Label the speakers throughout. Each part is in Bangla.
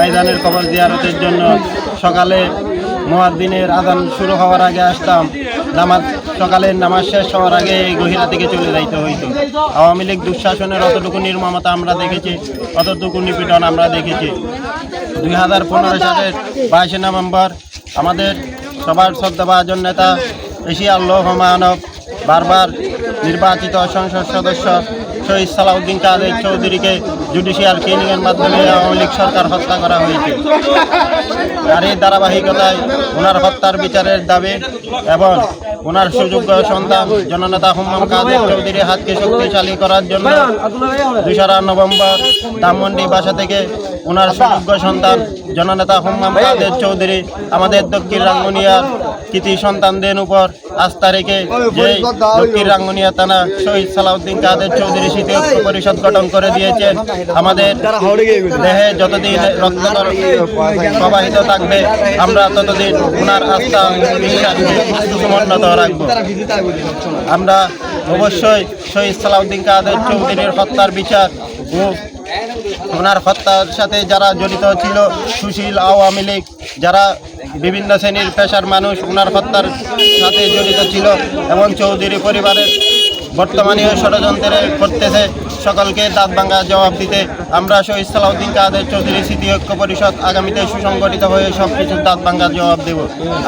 Speaker 1: ভাইজানের কবর জিয়ারতের জন্য সকালে মুয়াজ্জিনের আযান শুরু হওয়ার আগে আসতাম। সকালের নামাজ শেষ হওয়ার আগে এই গহিরা থেকে চলে যাইতে হইতো। আওয়ামী লীগ দুঃশাসনের অতটুকু নির্মমতা আমরা দেখেছি, অতটুকু নিপীড়ন আমরা দেখেছি। 2015 সালের 22 নভেম্বর আমাদের সবার শ্রদ্ধাভাজন নেতা এশিয়ার লৌহ মানব বারবার নির্বাচিত সংসদ সদস্য শহীদ সালাউদ্দিন কাদের চৌধুরীকে জুডিশিয়াল কিলিংয়ের মাধ্যমে আওয়ামী লীগ সরকার হত্যা করা হয়েছে। আর এই ধারাবাহিকতায় ওনার হত্যার বিচারের দাবি এবং ওনার সুযোগ্য সন্তান জননেতা হুম্মাম কাদের চৌধুরীর হাতকে শক্তিশালী করার জন্য 2 নভেম্বর ধানমন্ডি বাসা থেকে ওনার সুযোগ্য সন্তান জননেতা হুম্মাম কাদের চৌধুরী আমাদের দক্ষিণ রাঙ্গুনিয়ার কৃতি সন্তানদের উপর আস্থা রেখে যে দক্ষিণ রাঙ্গুনিয়া থানা শহীদ সালাউদ্দিন কাদের চৌধুরী স্মৃতি ঐক্য পরিষদ গঠন করে দিয়েছেন। আমাদের দেহে যতদিন রক্ত প্রবাহিত থাকবে আমরা ততদিন ওনার আস্থা বিশ্বাসকে সমুন্নত রাখবো। আমরা অবশ্যই শহীদ সালাউদ্দিন কাদের চৌধুরীর হত্যার বিচার ও ওনার হত্যার সাথে যারা জড়িত ছিল সুশীল আওয়ামী লীগ, যারা বিভিন্ন শ্রেণীর পেশার মানুষ ওনার হত্যার সাথে জড়িত ছিল এবং চৌধুরী পরিবারের বর্তমানেও ষড়যন্ত্রে করতেছে, সকলকে দাঁত ভাঙা জবাব দিতে আমরা শহীদ সালাউদ্দিন কাদের চৌধুরী স্মৃতি ঐক্য পরিষদ আগামীতে সুসংগঠিত হয়ে সব কিছুর দাঁত ভাঙা জবাব দেব।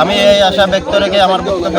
Speaker 1: আমি এই আশা ব্যক্ত রেখে আমার বক্তব্য